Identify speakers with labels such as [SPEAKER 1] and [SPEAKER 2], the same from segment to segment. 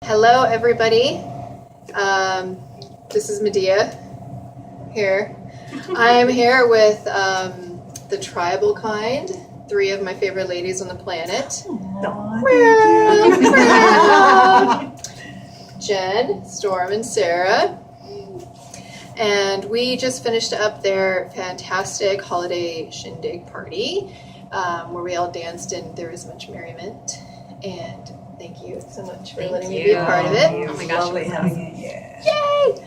[SPEAKER 1] Hello, everybody. This is Medea here. I am here with the tribal kind, three of my favorite ladies on the planet. Jen, Storm, and Sarah. And we just finished up their fantastic holiday shindig party where we all danced and there was much merriment. And thank you so much for letting me be a part of it.
[SPEAKER 2] Oh my gosh, lovely having you.
[SPEAKER 1] Yeah. Yay!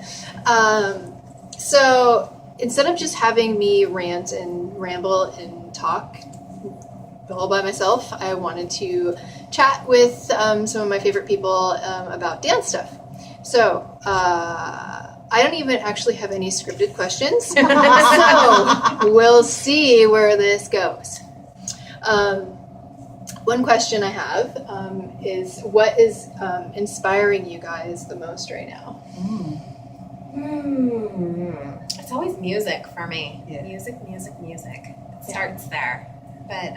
[SPEAKER 1] So instead of just having me rant and ramble and talk all by myself, I wanted to chat with some of my favorite people about dance stuff. So I don't even actually have any scripted questions, so we'll see where this goes. One question I have is, what is inspiring you guys the most right now?
[SPEAKER 2] It's always music for me.
[SPEAKER 3] Yeah.
[SPEAKER 2] Music. It starts there. But,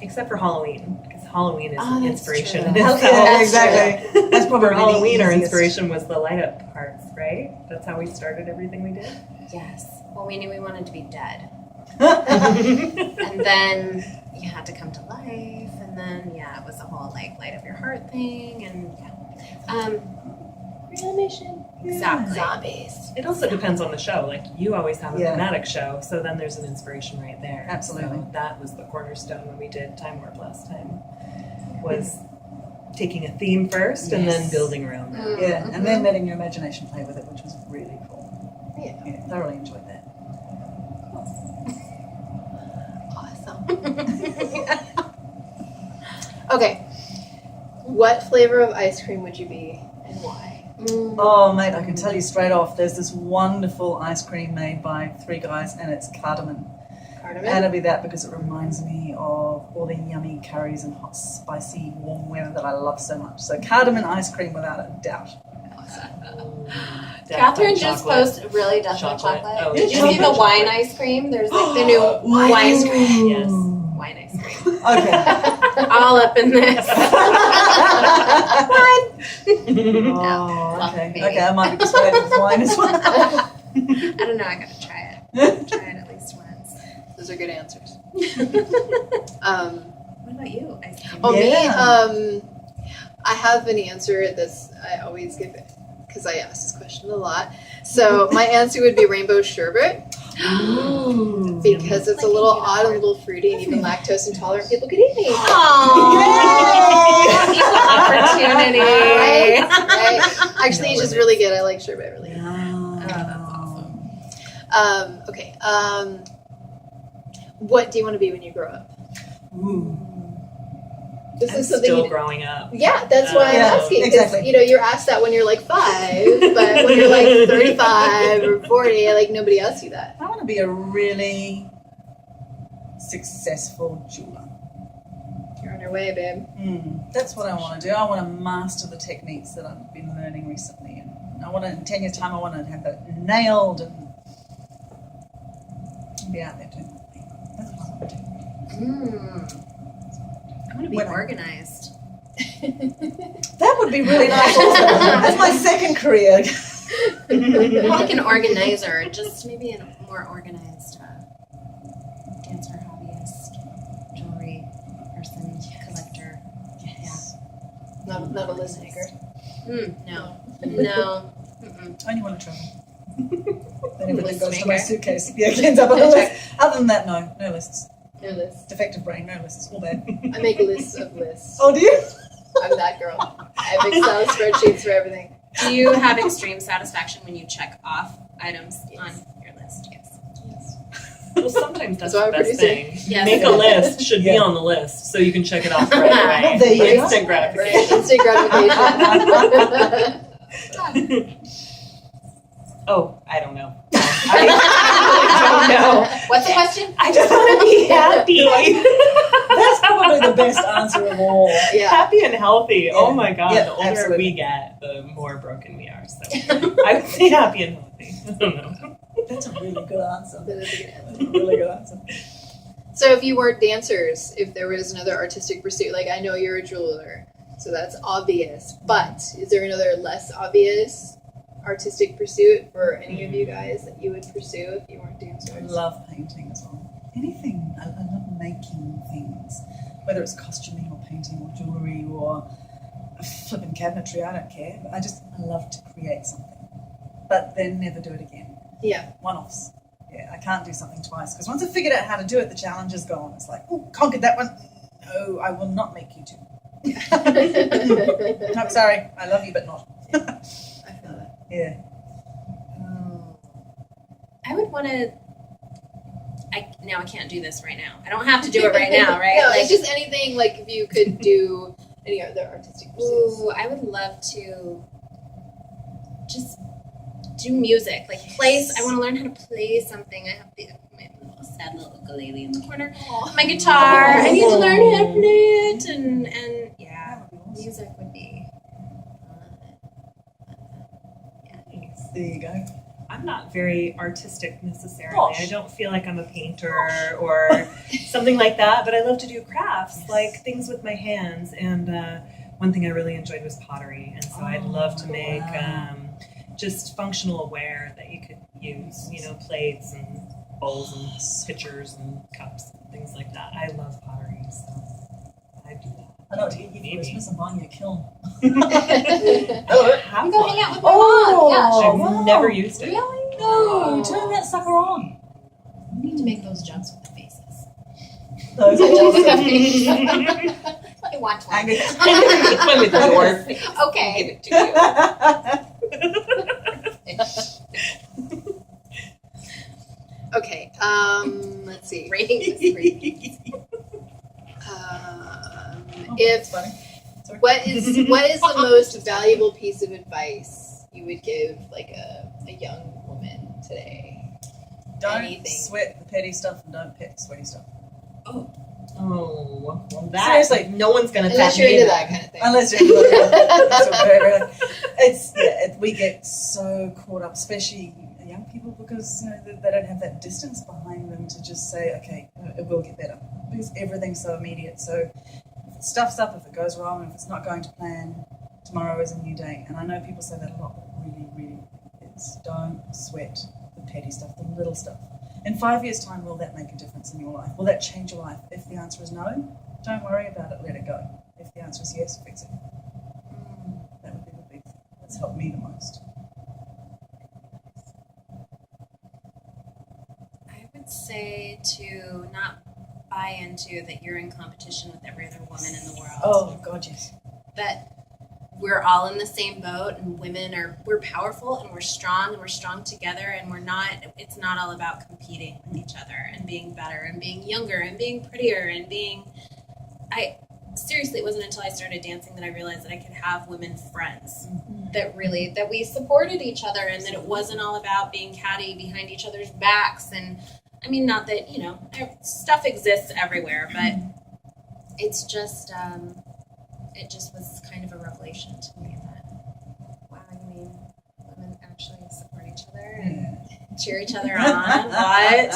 [SPEAKER 4] except for Halloween, because Halloween is
[SPEAKER 1] that's
[SPEAKER 4] inspiration.
[SPEAKER 1] true.
[SPEAKER 3] Yeah, exactly. That's probably
[SPEAKER 4] For Halloween, our
[SPEAKER 3] the easiest.
[SPEAKER 4] inspiration was the light up parts, right? That's how we started everything we did.
[SPEAKER 2] yes. Well, we knew we wanted to be dead. And then you had to come to life. And then, it was the whole, light up your heart thing. And,
[SPEAKER 1] Reanimation.
[SPEAKER 2] exactly.
[SPEAKER 1] Zombies.
[SPEAKER 4] It also depends on the show. Like, you always have a
[SPEAKER 3] Yeah.
[SPEAKER 4] thematic show, so then there's an inspiration right there.
[SPEAKER 3] Absolutely.
[SPEAKER 4] So that was the cornerstone when we did Time Warp last time, was taking a theme first and then
[SPEAKER 3] Yes.
[SPEAKER 4] building around that.
[SPEAKER 3] Yeah, and then letting your imagination play with it, which was really cool.
[SPEAKER 1] Yeah.
[SPEAKER 3] Thoroughly enjoyed that.
[SPEAKER 1] Awesome. Okay. What flavor of ice cream would you be and why?
[SPEAKER 3] Oh, mate, I can tell you straight off, there's this wonderful ice cream made by three guys, and it's cardamom. And
[SPEAKER 1] Cardamom?
[SPEAKER 3] it'll be that because it reminds me of all the yummy curries and hot, spicy, warm weather that I love so much. So cardamom ice cream without a doubt.
[SPEAKER 2] Catherine just posted really definitely
[SPEAKER 4] Chocolate.
[SPEAKER 2] chocolate.
[SPEAKER 4] Oh,
[SPEAKER 2] Did you
[SPEAKER 3] chocolate.
[SPEAKER 2] see the wine ice cream? There's the new wine ice cream.
[SPEAKER 4] Yes.
[SPEAKER 2] Wine ice cream.
[SPEAKER 3] Okay.
[SPEAKER 2] All up in this.
[SPEAKER 3] Oh, okay.
[SPEAKER 2] baby.
[SPEAKER 3] Okay, I might be persuaded with wine as well.
[SPEAKER 2] I don't know. I gotta try it. Try it at least once.
[SPEAKER 1] Those are good answers.
[SPEAKER 2] What about you? Ice cream?
[SPEAKER 1] Oh,
[SPEAKER 3] Yeah.
[SPEAKER 1] me? I have an answer that's I always give it because I ask this question a lot. So my answer would be rainbow sherbet because it's a little odd, a little fruity, and even lactose intolerant people could eat me.
[SPEAKER 2] Opportunity.
[SPEAKER 1] Right? Actually, it's just really good. I like sherbet really.
[SPEAKER 2] Oh, that's awesome.
[SPEAKER 1] Okay. What do you want to be when you grow up?
[SPEAKER 3] Ooh.
[SPEAKER 1] This
[SPEAKER 4] I'm
[SPEAKER 1] is something.
[SPEAKER 4] still growing up.
[SPEAKER 1] Yeah, that's why I'm
[SPEAKER 3] Yeah,
[SPEAKER 1] asking. 'Cause,
[SPEAKER 3] exactly.
[SPEAKER 1] you're asked that when you're like 5, but when you're like 35 or 40, like nobody asks you that.
[SPEAKER 3] I want to be a really successful jeweler.
[SPEAKER 1] You're on your way, babe.
[SPEAKER 3] That's what I want to do. I want to master the techniques that I've been learning recently. And I want to, in 10 years' time, I want to have that nailed and be out there doing that thing. That's what I want to do.
[SPEAKER 2] I want to be
[SPEAKER 3] When I-
[SPEAKER 2] organized.
[SPEAKER 3] That would be really nice also. That's my second career.
[SPEAKER 2] Like an organizer, just maybe a more organized dancer, hobbyist, jewelry person, collector.
[SPEAKER 3] Yes.
[SPEAKER 1] Not a list maker.
[SPEAKER 2] No. No.
[SPEAKER 3] Only want to travel. Then everything
[SPEAKER 2] List
[SPEAKER 3] goes to my
[SPEAKER 2] maker?
[SPEAKER 3] suitcase. Yeah, it ends up on a list. Other than that, no lists.
[SPEAKER 1] No list.
[SPEAKER 3] Defective brain, no lists. All bad.
[SPEAKER 1] I make lists of lists.
[SPEAKER 3] Oh, do you?
[SPEAKER 1] I'm that girl. I have Excel spreadsheets for everything.
[SPEAKER 2] Do you have extreme satisfaction when you check off items on your list? Yes.
[SPEAKER 4] Well, sometimes that's
[SPEAKER 1] So
[SPEAKER 4] the
[SPEAKER 1] I'm
[SPEAKER 4] best
[SPEAKER 1] producing.
[SPEAKER 4] thing.
[SPEAKER 2] Yes.
[SPEAKER 4] Make a list should be
[SPEAKER 3] Yeah.
[SPEAKER 4] on the list so you can check it off right away.
[SPEAKER 3] There you go.
[SPEAKER 4] Instant
[SPEAKER 1] Right,
[SPEAKER 4] gratification.
[SPEAKER 1] instant gratification.
[SPEAKER 4] Oh, I don't know. I really don't know.
[SPEAKER 2] What's the question?
[SPEAKER 4] I just want to be happy.
[SPEAKER 3] That's probably the best answer of all.
[SPEAKER 1] Yeah.
[SPEAKER 4] Happy and healthy.
[SPEAKER 3] Yeah.
[SPEAKER 4] Oh my god.
[SPEAKER 3] Yeah,
[SPEAKER 4] The older
[SPEAKER 3] absolutely.
[SPEAKER 4] we get, the more broken we are. So I would say happy and healthy. I don't know.
[SPEAKER 3] That's a really good answer.
[SPEAKER 1] That is a good answer.
[SPEAKER 3] That's a really good answer.
[SPEAKER 1] So if you weren't dancers, if there was another artistic pursuit, like I know you're a jeweler, So that's obvious. But is there another less obvious artistic pursuit for any of you guys that you would pursue if you weren't doing
[SPEAKER 3] I
[SPEAKER 1] swords?
[SPEAKER 3] love painting as well. Anything. I love making things, whether it's costuming or painting or jewellery or flipping cabinetry, I don't care. I love to create something, but then never do it again.
[SPEAKER 1] Yeah.
[SPEAKER 3] One-offs. Yeah, I can't do something twice because once I figured out how to do it, the challenge is gone. It's like, oh, conquered that one. No, I will not make you do. I'm sorry, I love you, but not.
[SPEAKER 1] I feel that.
[SPEAKER 3] Yeah.
[SPEAKER 2] I would want to. I can't do this right now. I don't have to do it right now, right?
[SPEAKER 1] No,
[SPEAKER 2] Like,
[SPEAKER 1] it's just anything, like, if you could do any other artistic pursuits.
[SPEAKER 2] ooh, I would love to just do music. Like, I want to learn how to play something. I have my little sad little ukulele in the corner. My guitar. I need to learn how to play it. And yeah, music would be
[SPEAKER 3] There you go.
[SPEAKER 4] I'm not very artistic necessarily.
[SPEAKER 3] Gosh.
[SPEAKER 4] I don't feel like I'm a painter or something like that, but I love to do crafts, like things with my hands. And one thing I really enjoyed was pottery, and so I'd love to make just functional ware that you could use, plates and bowls and pitchers and cups and things like that. I love pottery, so I'd do that.
[SPEAKER 3] I know what to get you for Christmas. I'm buying you a kiln.
[SPEAKER 4] Have
[SPEAKER 2] You go
[SPEAKER 4] one.
[SPEAKER 2] hang out with my mom. Yeah,
[SPEAKER 4] I've
[SPEAKER 3] wow.
[SPEAKER 4] never used it.
[SPEAKER 2] Really?
[SPEAKER 3] No, turn that sucker on.
[SPEAKER 2] We need to make those jugs with the faces.
[SPEAKER 3] Those
[SPEAKER 2] I want one.
[SPEAKER 5] One with the dwarf.
[SPEAKER 2] Okay.
[SPEAKER 5] Give it to you.
[SPEAKER 1] Okay, let's see.
[SPEAKER 2] Rating this great.
[SPEAKER 1] If
[SPEAKER 3] funny. Sorry.
[SPEAKER 1] what is the most valuable piece of advice you would give like a young woman today?
[SPEAKER 3] Don't
[SPEAKER 1] anything.
[SPEAKER 3] sweat the petty stuff and don't pet the sweaty stuff.
[SPEAKER 5] Oh, well, that
[SPEAKER 3] Seriously.
[SPEAKER 5] no one's gonna
[SPEAKER 1] Unless
[SPEAKER 5] tap
[SPEAKER 1] you're
[SPEAKER 5] me
[SPEAKER 1] into
[SPEAKER 5] in
[SPEAKER 1] that kind of thing.
[SPEAKER 3] Unless you're we get so caught up, especially young people, because they don't have that distance behind them to just say, okay, it will get better, because everything's so immediate. So if it stuffs up, if it goes wrong, if it's not going to plan, tomorrow is a new day. And I know people say that a lot, but really, it's don't sweat the petty stuff, the little stuff. In 5 years' time, will that make a difference in your life? Will that change your life? If the answer is no, don't worry about it, let it go. If the answer is yes, fix it. That would be the big thing. That's helped me the most.
[SPEAKER 2] I would say to not buy into that you're in competition with every other woman in the world.
[SPEAKER 3] Oh, God, yes.
[SPEAKER 2] That we're all in the same boat, and we're powerful and we're strong together, and it's not all about competing with each other and being better and being younger and being prettier and seriously, it wasn't until I started dancing that I realized that I could have women friends that we supported each other, and that it wasn't all about being catty behind each other's backs. And I mean, not that, stuff exists everywhere, but it's just, it just was kind of a revelation to me that, wow, you mean women actually support each other and cheer each other on? What?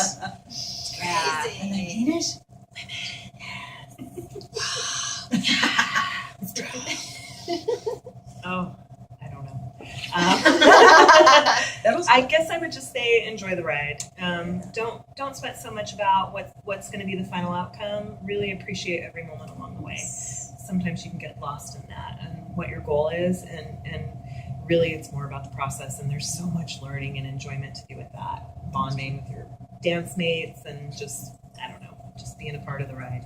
[SPEAKER 2] Yeah.
[SPEAKER 3] And they mean it?
[SPEAKER 4] Oh, I don't know.
[SPEAKER 3] That was
[SPEAKER 4] I guess I would just say enjoy the ride. Don't sweat so much about what's going to be the final outcome. Really appreciate every moment along the way. Sometimes you can get lost in that and what your goal is, and really it's more about the process. And there's so much learning and enjoyment to do with that. Bonding with your dance mates and just being a part of the ride.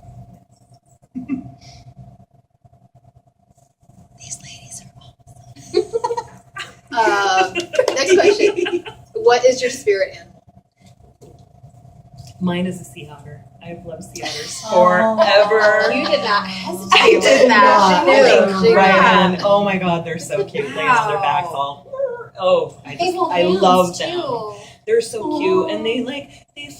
[SPEAKER 2] These ladies are awesome.
[SPEAKER 1] Next question. What is your spirit animal?
[SPEAKER 4] Mine is a sea otter. I've loved sea otters
[SPEAKER 3] Oh.
[SPEAKER 4] forever.
[SPEAKER 2] You did not hesitate
[SPEAKER 4] I
[SPEAKER 2] with
[SPEAKER 4] did
[SPEAKER 2] that.
[SPEAKER 4] not.
[SPEAKER 1] She knew.
[SPEAKER 4] They
[SPEAKER 1] She
[SPEAKER 4] ran.
[SPEAKER 2] knew.
[SPEAKER 4] Oh my God, they're so cute. Laying on their backs all. Oh, I love them. They're so cute, and they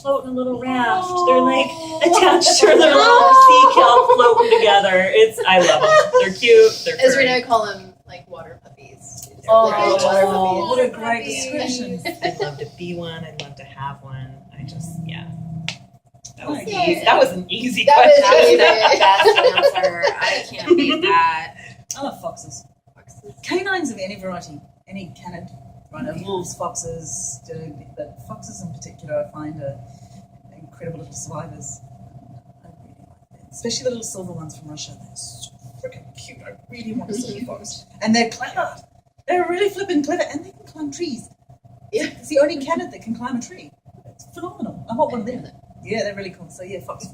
[SPEAKER 4] float in a little raft. They're attached to their little sea kelp floating together. I love them. They're cute. They're
[SPEAKER 1] As we
[SPEAKER 4] furry.
[SPEAKER 1] now call them, like water puppies.
[SPEAKER 3] Oh,
[SPEAKER 1] Little water puppies.
[SPEAKER 3] what a great description.
[SPEAKER 4] I'd love to be one. I'd love to have one. That was
[SPEAKER 3] Nice.
[SPEAKER 4] easy. That was an easy
[SPEAKER 1] That was
[SPEAKER 4] question.
[SPEAKER 1] easy.
[SPEAKER 2] That's the best answer. I can't beat that.
[SPEAKER 3] I love foxes.
[SPEAKER 1] Foxes.
[SPEAKER 3] Canines of any variety, any canid, right? Wolves, foxes, but foxes in particular I find are incredible little survivors. I really like that. Especially the little silver ones from Russia. They're so freaking cute. I really want a silver fox. And they're clever. They're really flipping clever, and they can climb trees.
[SPEAKER 1] Yeah.
[SPEAKER 3] It's the only canid that can climb a tree. It's phenomenal. I want one of them. Yeah, they're really cool. So yeah, fox.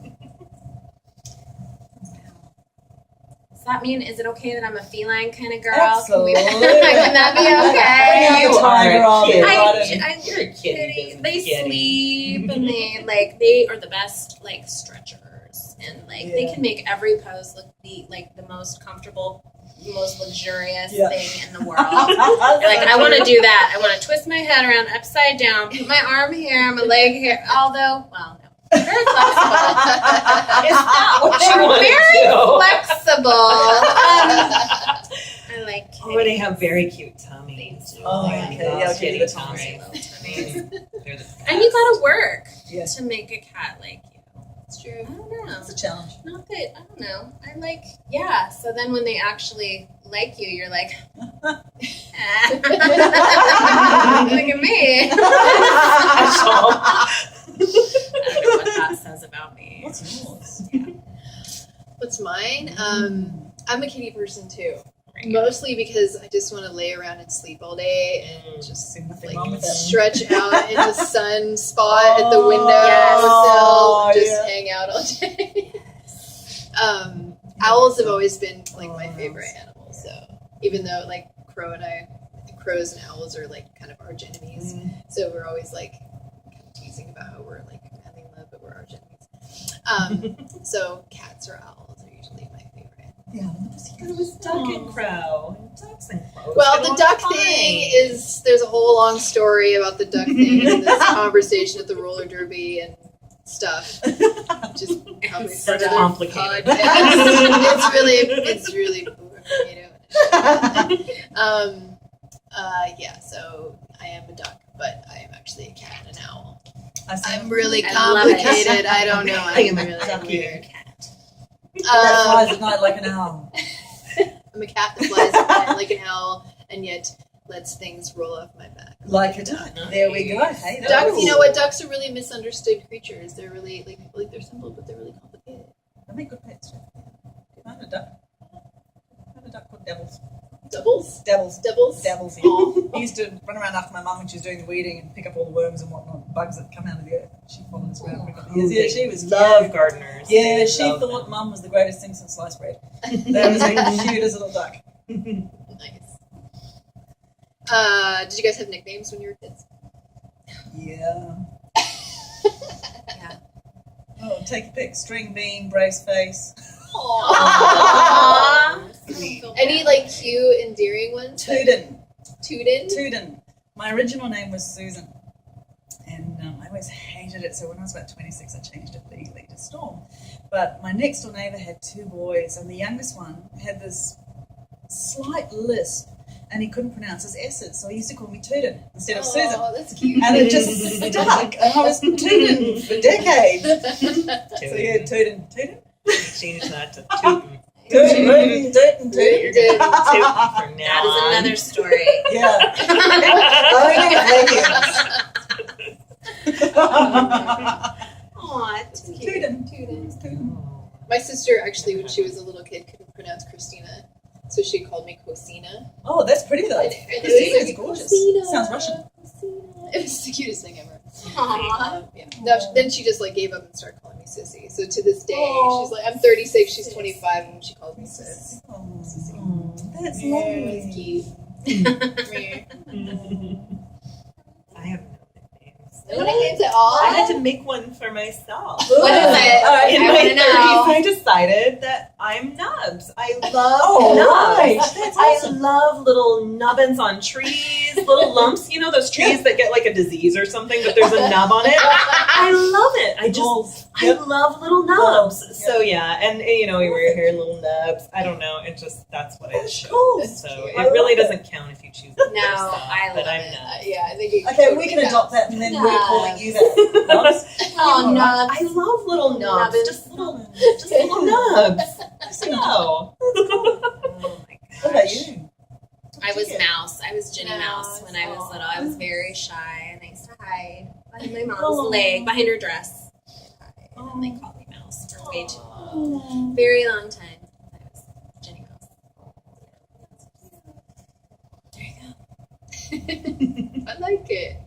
[SPEAKER 2] Does that mean, is it okay that I'm a feline kind of girl?
[SPEAKER 3] Absolutely.
[SPEAKER 2] Can that be okay?
[SPEAKER 3] You
[SPEAKER 5] are a kid.
[SPEAKER 2] You're
[SPEAKER 5] a kitty.
[SPEAKER 2] They sleep and they are the best like stretchers, and like they can make every pose look the most comfortable, most luxurious thing in the world. Like I want to do that. I want to twist my head around upside down, put my arm here, my leg here. Although, well, no. Very flexible.
[SPEAKER 5] It's not what you want to
[SPEAKER 2] Very
[SPEAKER 5] do.
[SPEAKER 2] flexible. I like kitties.
[SPEAKER 5] Oh, they have very cute tummies.
[SPEAKER 3] Oh,
[SPEAKER 5] my
[SPEAKER 3] okay.
[SPEAKER 5] God,
[SPEAKER 3] Yeah, I'll give
[SPEAKER 5] kitty
[SPEAKER 3] you the
[SPEAKER 5] tummies. They're the
[SPEAKER 2] And you gotta work
[SPEAKER 5] Yeah.
[SPEAKER 2] to make a cat like you.
[SPEAKER 1] It's true.
[SPEAKER 2] I don't know.
[SPEAKER 3] It's a challenge.
[SPEAKER 2] Not that, I don't know. So then when they actually like you, you're like, look at me. I don't know what that says about me.
[SPEAKER 3] What's yours?
[SPEAKER 1] What's mine? I'm a kitty person too. Mostly because I just want to lay around and sleep all day and just
[SPEAKER 3] Nothing wrong with that.
[SPEAKER 1] stretch out in the sun spot at the window
[SPEAKER 3] Oh,
[SPEAKER 1] sill, just
[SPEAKER 3] yeah.
[SPEAKER 1] hang out all day. Owls have always been like my favorite animals. So even though like crows and owls are like kind of arch enemies, so we're always like kind of teasing about how we're like having love, but we're arch enemies. So cats or owls are usually my favorite.
[SPEAKER 3] Yeah.
[SPEAKER 5] It was duck and crow. Ducks and crows.
[SPEAKER 1] Well,
[SPEAKER 5] get
[SPEAKER 1] the
[SPEAKER 5] along
[SPEAKER 1] duck
[SPEAKER 5] fine.
[SPEAKER 1] thing is, there's a whole long story about the duck thing in this conversation at the roller derby and stuff. Just probably
[SPEAKER 5] It's
[SPEAKER 1] for
[SPEAKER 5] such
[SPEAKER 1] another
[SPEAKER 5] complicated.
[SPEAKER 1] podcast. It's really yeah, so I am a duck, but I am actually a cat and an owl. I'm really
[SPEAKER 2] I love it.
[SPEAKER 1] complicated. I don't know.
[SPEAKER 5] I am
[SPEAKER 1] I'm
[SPEAKER 5] a
[SPEAKER 1] really
[SPEAKER 5] ducky.
[SPEAKER 1] weird.
[SPEAKER 3] That flies at night like an owl.
[SPEAKER 1] I'm a cat that flies at night like an owl and yet lets things roll off my back.
[SPEAKER 3] Like a duck. There we go. Hey,
[SPEAKER 1] Ducks, you know what? Ducks are really misunderstood creatures. They're really like they're simple, but they're really complicated.
[SPEAKER 3] They make good pets. I had a duck. I had a duck called Devils.
[SPEAKER 1] Doubles,
[SPEAKER 3] Devils.
[SPEAKER 1] doubles.
[SPEAKER 3] Devils. Yeah. He used to run around after my mum when she was doing the weeding and pick up all the worms and whatnot, bugs that come out of the earth. She followed us around. Yeah, she was
[SPEAKER 5] love
[SPEAKER 3] cute.
[SPEAKER 5] gardeners.
[SPEAKER 3] Yeah,
[SPEAKER 5] They
[SPEAKER 3] she
[SPEAKER 5] love
[SPEAKER 3] thought
[SPEAKER 5] them.
[SPEAKER 3] Mum was the greatest thing since sliced bread. That was the cutest little duck.
[SPEAKER 1] Nice. Did you guys have nicknames when you were kids?
[SPEAKER 3] Yeah.
[SPEAKER 2] Yeah.
[SPEAKER 3] Oh, take a pick. String bean, brace face.
[SPEAKER 2] Aww.
[SPEAKER 1] Any like cute, endearing ones?
[SPEAKER 3] Tootin.
[SPEAKER 1] Tootin?
[SPEAKER 3] Tootin. My original name was Susan. And I always hated it. So when I was about 26, I changed it legally to Storm. But my next door neighbour had two boys. And the youngest one had this slight lisp. And he couldn't pronounce his S's. So he used to call me Tootin instead of Susan.
[SPEAKER 1] Oh, that's cute.
[SPEAKER 3] And it just stuck. And I was Tootin for decades. So yeah, Tootin. Tootin?
[SPEAKER 5] Change that to Tootin.
[SPEAKER 3] Tootin. Tootin.
[SPEAKER 5] You're
[SPEAKER 3] Tootin.
[SPEAKER 5] gonna be Tootin from now
[SPEAKER 2] That is
[SPEAKER 5] on.
[SPEAKER 2] another story.
[SPEAKER 3] Yeah.
[SPEAKER 2] Aw, it's cute.
[SPEAKER 3] Tootin.
[SPEAKER 1] Tootin. My sister actually, when she was a little kid, couldn't pronounce Christina, so she called me Cosina.
[SPEAKER 3] Oh, that's pretty though.
[SPEAKER 1] And it
[SPEAKER 3] Christina
[SPEAKER 1] was
[SPEAKER 3] is gorgeous.
[SPEAKER 1] Cosina,
[SPEAKER 3] Sounds Russian.
[SPEAKER 1] Cosina. It was the cutest thing ever.
[SPEAKER 2] Aw.
[SPEAKER 1] Yeah. No, then she just like gave up and started calling me Sissy. So to this day,
[SPEAKER 3] Oh.
[SPEAKER 1] she's like, I'm 36, she's 25, and she calls me Sis.
[SPEAKER 3] Oh,
[SPEAKER 1] Sissy.
[SPEAKER 3] that's
[SPEAKER 1] Yeah,
[SPEAKER 3] lovely.
[SPEAKER 1] it's cute.
[SPEAKER 5] I have no nicknames.
[SPEAKER 1] No nicknames at all?
[SPEAKER 5] I had to make one for myself.
[SPEAKER 2] What is it?
[SPEAKER 3] All right.
[SPEAKER 5] In
[SPEAKER 2] I
[SPEAKER 5] my
[SPEAKER 2] wanna
[SPEAKER 5] 30s,
[SPEAKER 2] know.
[SPEAKER 5] I decided that I'm nubs. I love
[SPEAKER 3] Oh,
[SPEAKER 5] nubs.
[SPEAKER 3] right. That's
[SPEAKER 5] I
[SPEAKER 3] awesome.
[SPEAKER 5] love little nubbins on trees, little lumps. You know those trees that get like a disease or something, but there's a nub on it. I love it. I love little nubs.
[SPEAKER 3] Yep.
[SPEAKER 5] So yeah, and you know, we wear your hair in little nubs. I don't know. It just that's what I chose.
[SPEAKER 3] cool.
[SPEAKER 5] So
[SPEAKER 1] That's cute.
[SPEAKER 5] it really doesn't count if you choose it
[SPEAKER 2] No,
[SPEAKER 5] yourself.
[SPEAKER 2] I
[SPEAKER 5] but
[SPEAKER 2] love
[SPEAKER 5] I'm
[SPEAKER 2] it.
[SPEAKER 5] not.
[SPEAKER 1] Yeah, I think it
[SPEAKER 3] Okay,
[SPEAKER 1] totally
[SPEAKER 3] we can adopt that and then we're
[SPEAKER 2] Nubs.
[SPEAKER 3] calling you that. Nubs?
[SPEAKER 2] Oh, nubs.
[SPEAKER 5] I love little nubs.
[SPEAKER 2] Nubbins.
[SPEAKER 5] Just little nubs. No.
[SPEAKER 3] Oh What about you?
[SPEAKER 2] I was Mouse. I was Jenny Mouse
[SPEAKER 1] Mouse.
[SPEAKER 2] when I was little. I was very shy, and I used to hide behind my mom's
[SPEAKER 3] Oh.
[SPEAKER 2] leg, behind her dress. And they called me Mouse for way too very long time. I was Jenny Mouse. There you go.
[SPEAKER 1] I like it.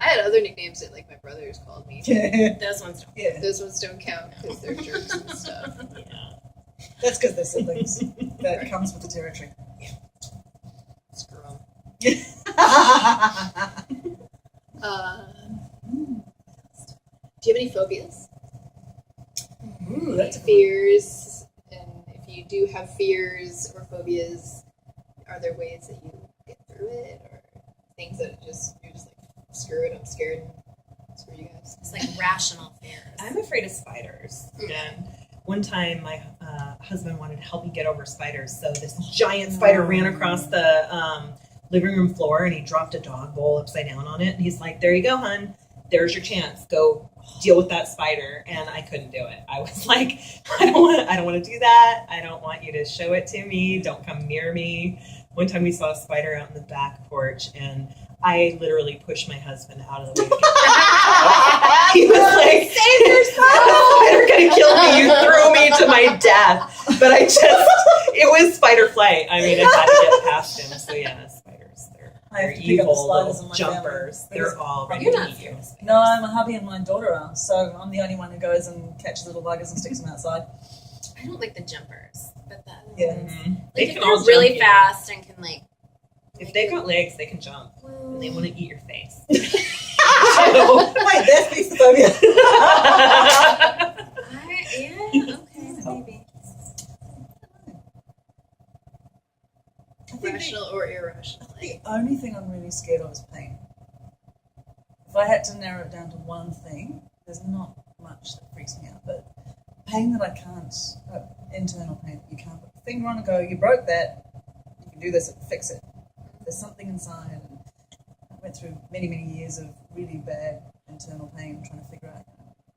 [SPEAKER 1] I had other nicknames that like my brothers called me.
[SPEAKER 3] Yeah.
[SPEAKER 2] Those ones don't.
[SPEAKER 3] Yeah.
[SPEAKER 1] Those ones don't count because they're jerks and stuff.
[SPEAKER 5] Yeah.
[SPEAKER 3] That's because they're siblings. That comes with the territory.
[SPEAKER 1] Screw 'em. Do you have any phobias?
[SPEAKER 3] Ooh, that's a good
[SPEAKER 1] Fears? And if you do have fears or phobias, are there ways that you get through it, or things that you're just like, screw it, I'm scared. Screw you guys.
[SPEAKER 2] It's like rational fears.
[SPEAKER 5] I'm afraid of spiders. And one time my husband wanted to help me get over spiders. So this giant spider ran across the living room floor and he dropped a dog bowl upside down on it. And he's like, there you go, hun. There's your chance. Go deal with that spider. And I couldn't do it. I was like, I don't want to do that. I don't want you to show it to me. Don't come near me. One time we saw a spider out in the back porch and I literally pushed my husband out of the way. He was like,
[SPEAKER 2] Save yourself!
[SPEAKER 5] spider gonna kill me. You threw me to my death. But it was spider flight. I mean, I had to get past him. So yeah, spiders.
[SPEAKER 3] I have
[SPEAKER 5] They're
[SPEAKER 3] to pick up the
[SPEAKER 5] evil
[SPEAKER 3] spiders
[SPEAKER 5] little
[SPEAKER 3] in my
[SPEAKER 5] jumpers.
[SPEAKER 3] family.
[SPEAKER 5] They're all ready
[SPEAKER 2] You're
[SPEAKER 5] to
[SPEAKER 2] not
[SPEAKER 5] eat you.
[SPEAKER 2] scared of spiders.
[SPEAKER 3] No, my hubby and my daughter are. So I'm the only one who goes and catches little buggers and sticks them outside.
[SPEAKER 2] I don't like the jumpers, but that
[SPEAKER 3] Yeah.
[SPEAKER 5] Mhm.
[SPEAKER 2] like
[SPEAKER 5] They
[SPEAKER 2] if
[SPEAKER 5] can
[SPEAKER 2] they're
[SPEAKER 5] all
[SPEAKER 2] really
[SPEAKER 5] jump you.
[SPEAKER 2] fast and can like.
[SPEAKER 5] If they've got legs, they can jump. And they want to eat your face.
[SPEAKER 3] Wait, that's the phobia.
[SPEAKER 2] Okay, maybe.
[SPEAKER 3] I think
[SPEAKER 1] Rational or irrational?
[SPEAKER 3] the only thing I'm really scared of is pain. If I had to narrow it down to one thing, there's not much that freaks me out, but pain that I can't, internal pain that you can't put your finger on and go, you broke that, you can do this and fix it. There's something inside, and I went through many, many years of really bad internal pain trying to figure out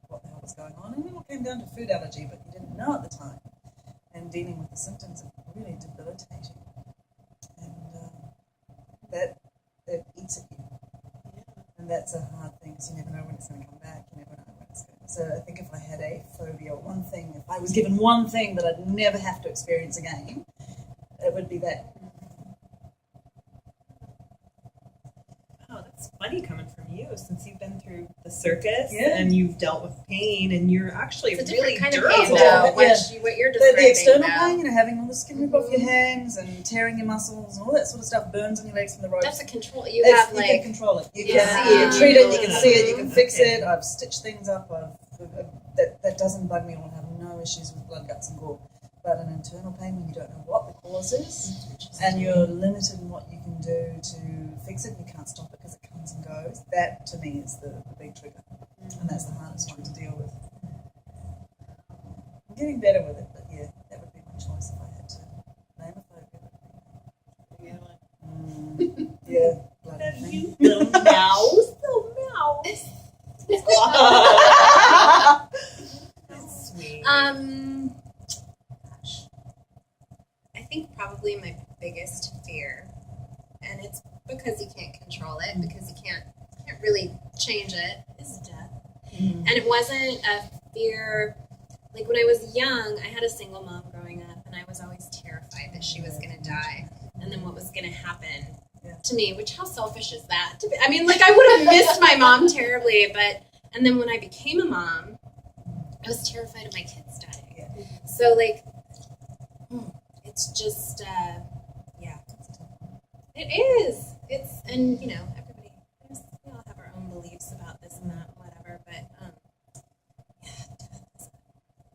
[SPEAKER 3] what the hell was going on, and it all came down to food allergy, but you didn't know at the time, and dealing with the symptoms are really debilitating, and that it eats at you. And that's a hard thing because you never know when it's going to come back. You never know when it's going to. So I think if I had a phobia, one thing, if I was given one thing that I'd never have to experience again, it would be that.
[SPEAKER 5] Oh, that's funny coming from you since you've been through the circus
[SPEAKER 3] Yeah.
[SPEAKER 5] and you've dealt with pain and you're actually
[SPEAKER 2] It's a
[SPEAKER 5] really
[SPEAKER 2] different kind of
[SPEAKER 5] durable.
[SPEAKER 2] pain, though.
[SPEAKER 3] Yeah.
[SPEAKER 2] What you're
[SPEAKER 3] The
[SPEAKER 2] describing.
[SPEAKER 3] external
[SPEAKER 2] though.
[SPEAKER 3] pain, having all the skin rip off your hands and tearing your muscles and all that sort of stuff, burns on your legs from the ropes.
[SPEAKER 2] That's a control. You
[SPEAKER 3] It's-
[SPEAKER 2] have
[SPEAKER 3] you
[SPEAKER 2] like
[SPEAKER 3] can control it. You
[SPEAKER 2] Yeah.
[SPEAKER 3] can treat it. You can see it. You can fix
[SPEAKER 5] Okay.
[SPEAKER 3] it. I've stitched things up. That doesn't bug me. I'll have no issues with blood, guts, and gore. But an internal pain when you don't know what the cause is, and you're limited in what you can do to fix it, you can't stop it because it comes and goes. That to me is the big trigger, and that's the hardest one to deal with. I'm getting better with it, but yeah, that would be my choice if I had to name a phobia. Yeah, bloody thing.
[SPEAKER 5] Little mouse. Little mouse. That's sweet.
[SPEAKER 2] gosh. I think probably my biggest fear, and it's because you can't control it, because you can't really change it, is death. And it wasn't a fear. Like when I was young, I had a single mom growing up, and I was always terrified that she was going to die, and then what was going to happen to me. Which, how selfish is that? I mean, like I would have missed my mom terribly, and then when I became a mom, I was terrified of my kids dying.
[SPEAKER 3] Yeah.
[SPEAKER 2] So like, it's just, it is. It's, and you know, everybody, we all have our own beliefs about this and that, whatever. But death is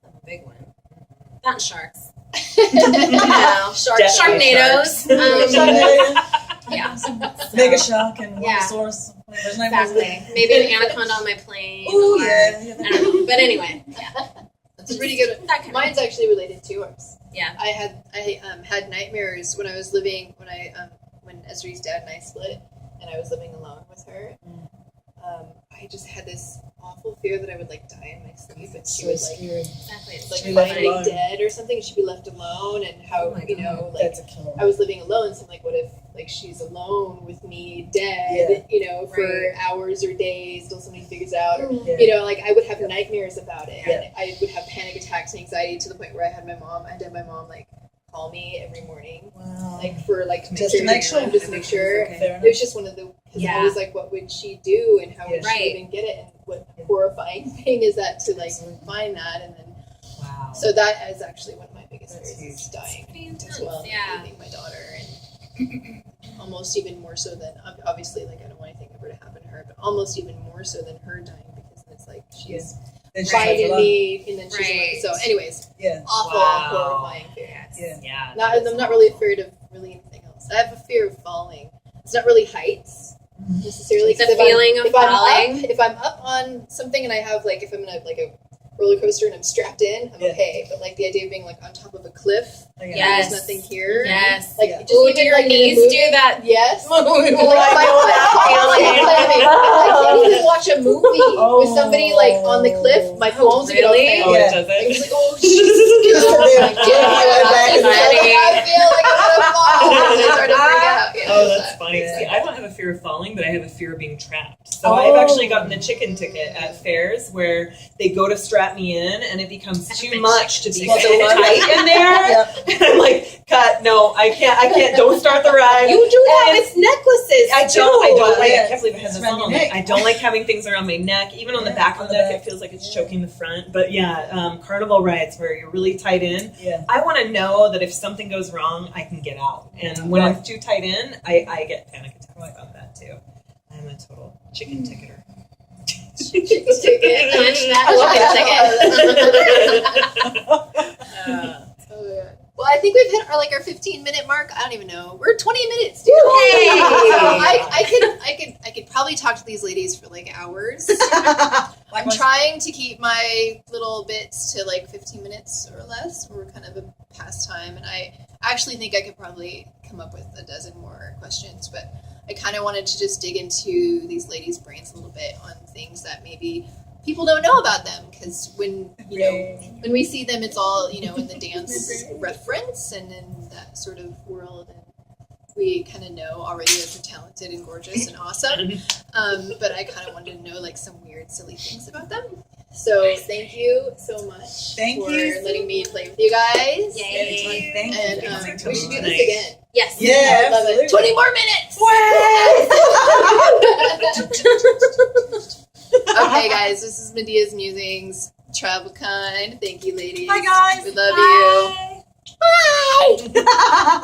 [SPEAKER 2] a big one. Not sharks. No,
[SPEAKER 5] Definitely
[SPEAKER 2] Sharknadoes. Yeah.
[SPEAKER 3] Mega shark and
[SPEAKER 2] Yeah.
[SPEAKER 3] Brontosaurus. Whatever his name was.
[SPEAKER 2] Exactly. Maybe an anaconda on my plane.
[SPEAKER 3] Ooh,
[SPEAKER 2] or,
[SPEAKER 3] yeah.
[SPEAKER 2] I don't know. But anyway,
[SPEAKER 1] That's a pretty good one.
[SPEAKER 2] that kind of
[SPEAKER 1] Mine's actually related to ours.
[SPEAKER 2] yeah.
[SPEAKER 1] I had nightmares when I was when Esri's dad and I split, and I was living alone with her. I I just had this awful fear that I would like die in my sleep, and she
[SPEAKER 3] So
[SPEAKER 1] would
[SPEAKER 3] scary.
[SPEAKER 2] Exactly. It's
[SPEAKER 1] like
[SPEAKER 3] She
[SPEAKER 1] find
[SPEAKER 3] left
[SPEAKER 1] me
[SPEAKER 3] alone.
[SPEAKER 1] dead or something, and she'd be left alone, and how
[SPEAKER 2] Oh my
[SPEAKER 1] you know like
[SPEAKER 3] That's a killer.
[SPEAKER 1] I was living alone, so I'm like, what if like she's alone with me dead, you know, for
[SPEAKER 2] Right.
[SPEAKER 1] hours or days till somebody figures out, or
[SPEAKER 3] Yeah.
[SPEAKER 1] you know, like I would have nightmares about it,
[SPEAKER 3] Yeah.
[SPEAKER 1] and I would have panic attacks and anxiety to the point where I had my mom like call me every morning,
[SPEAKER 3] Wow.
[SPEAKER 1] like for like
[SPEAKER 3] Just to make sure.
[SPEAKER 1] just to make sure.
[SPEAKER 3] Fair
[SPEAKER 1] It
[SPEAKER 3] enough.
[SPEAKER 1] was just one of the because
[SPEAKER 2] Yeah.
[SPEAKER 1] I was like, what would she do, and how would
[SPEAKER 3] Yeah.
[SPEAKER 2] Right.
[SPEAKER 1] she even get it, and what
[SPEAKER 3] Yeah.
[SPEAKER 1] horrifying thing is that to like
[SPEAKER 3] Absolutely.
[SPEAKER 1] find that, and then
[SPEAKER 5] Wow.
[SPEAKER 1] so that is actually one of my biggest
[SPEAKER 3] That's
[SPEAKER 1] fears is
[SPEAKER 3] huge.
[SPEAKER 1] dying
[SPEAKER 2] Pretty intense.
[SPEAKER 1] as well,
[SPEAKER 2] Yeah.
[SPEAKER 1] leaving my daughter, and almost even more so than obviously like I don't want anything ever to happen to her, but almost even more so than her dying because it's like she's
[SPEAKER 3] Then she
[SPEAKER 1] finding
[SPEAKER 3] goes alone.
[SPEAKER 1] me and then she's
[SPEAKER 2] Right.
[SPEAKER 1] so anyways,
[SPEAKER 3] Yeah.
[SPEAKER 1] awful
[SPEAKER 5] Wow.
[SPEAKER 1] horrifying fear.
[SPEAKER 2] Yes.
[SPEAKER 3] Yeah.
[SPEAKER 5] Yeah.
[SPEAKER 1] I'm not really afraid of really anything else. I have a fear of falling. It's not really heights necessarily.
[SPEAKER 2] The
[SPEAKER 1] 'cause
[SPEAKER 2] feeling of
[SPEAKER 1] if I'm
[SPEAKER 2] falling.
[SPEAKER 1] if I'm up on something and I have like if I'm in a roller coaster and I'm strapped in, I'm
[SPEAKER 3] Yeah.
[SPEAKER 1] okay. But like the idea of being like on top of a cliff,
[SPEAKER 3] Okay.
[SPEAKER 1] and
[SPEAKER 2] Yes.
[SPEAKER 1] there's nothing here.
[SPEAKER 2] Yes.
[SPEAKER 1] Like
[SPEAKER 3] Yeah.
[SPEAKER 1] just
[SPEAKER 2] Ooh,
[SPEAKER 1] even
[SPEAKER 2] do your
[SPEAKER 1] like in a
[SPEAKER 2] knees
[SPEAKER 1] movie-
[SPEAKER 2] do that?
[SPEAKER 1] Yes.
[SPEAKER 2] Like,
[SPEAKER 1] Like,
[SPEAKER 2] I know
[SPEAKER 1] I can't even watch a movie
[SPEAKER 3] Oh.
[SPEAKER 1] with somebody like on the cliff. My palms would get all
[SPEAKER 2] really?
[SPEAKER 1] cramped.
[SPEAKER 5] Oh,
[SPEAKER 3] Yeah.
[SPEAKER 5] it does
[SPEAKER 1] Like,
[SPEAKER 5] it?
[SPEAKER 1] it's like, oh, Jesus.
[SPEAKER 3] Yeah.
[SPEAKER 1] I feel like I'm gonna fall. And I start to freak out. Yeah,
[SPEAKER 5] Oh,
[SPEAKER 1] there's
[SPEAKER 5] that's
[SPEAKER 1] that.
[SPEAKER 5] funny.
[SPEAKER 3] Yeah.
[SPEAKER 5] See, I don't have a fear of falling, but I have a fear of being trapped. So I've actually gotten a chicken ticket at fairs where they go to strap me in, and it becomes
[SPEAKER 2] I have
[SPEAKER 5] too
[SPEAKER 2] been
[SPEAKER 5] much to
[SPEAKER 2] chicken
[SPEAKER 5] be
[SPEAKER 3] ticket.
[SPEAKER 5] so tight in there.
[SPEAKER 3] Yeah.
[SPEAKER 5] And I'm like, cut, no, I can't, don't start the ride.
[SPEAKER 2] You do that
[SPEAKER 5] And
[SPEAKER 2] with necklaces.
[SPEAKER 5] I don't like,
[SPEAKER 3] Yeah.
[SPEAKER 5] I can't believe I had
[SPEAKER 3] It's
[SPEAKER 5] this
[SPEAKER 3] around
[SPEAKER 5] on.
[SPEAKER 3] your
[SPEAKER 5] I'm like,
[SPEAKER 3] neck.
[SPEAKER 5] I don't like having things around my neck, even on the
[SPEAKER 3] Yeah,
[SPEAKER 5] back of
[SPEAKER 3] on
[SPEAKER 5] the
[SPEAKER 3] the
[SPEAKER 5] neck,
[SPEAKER 3] back.
[SPEAKER 5] it feels like it's
[SPEAKER 3] Yeah.
[SPEAKER 5] choking the front. But yeah, carnival rides where you're really tight in.
[SPEAKER 3] Yeah.
[SPEAKER 5] I want to know that if something goes wrong, I can get out. And when I'm too tight in, I get panic attacks about that too. I'm a total chicken ticketer.
[SPEAKER 1] Chicken ticket.
[SPEAKER 2] Punch that chicken ticket.
[SPEAKER 1] Oh, yeah. Well, I think we've hit our 15-minute mark. I don't even know. We're 20 minutes, dude.
[SPEAKER 2] Hey!
[SPEAKER 1] So I could probably talk to these ladies for like hours. I'm trying to keep my little bits to like 15 minutes or less. We're kind of a pastime, and I actually think I could probably come up with a dozen more questions, but I kind of wanted to just dig into these ladies' brains a little bit on things that maybe people don't know about them, because when when we see them, it's all in the dance reference and in that sort of world, and we kind of know already that they're talented and gorgeous and awesome. But I kind of wanted to know like some weird, silly things about them. So thank you so much
[SPEAKER 3] Thank
[SPEAKER 1] for
[SPEAKER 3] you.
[SPEAKER 1] letting me play with you guys.
[SPEAKER 2] Yay.
[SPEAKER 3] Thank you.
[SPEAKER 1] And we should do this
[SPEAKER 5] Nice.
[SPEAKER 1] again.
[SPEAKER 2] Yes.
[SPEAKER 3] Yeah,
[SPEAKER 1] I love it.
[SPEAKER 3] absolutely.
[SPEAKER 1] 20 more minutes. Okay, guys, this is Medea's Musings. Travel kind. Thank you, ladies.
[SPEAKER 3] Bye, guys.
[SPEAKER 1] We love you.
[SPEAKER 2] Bye.
[SPEAKER 3] Bye.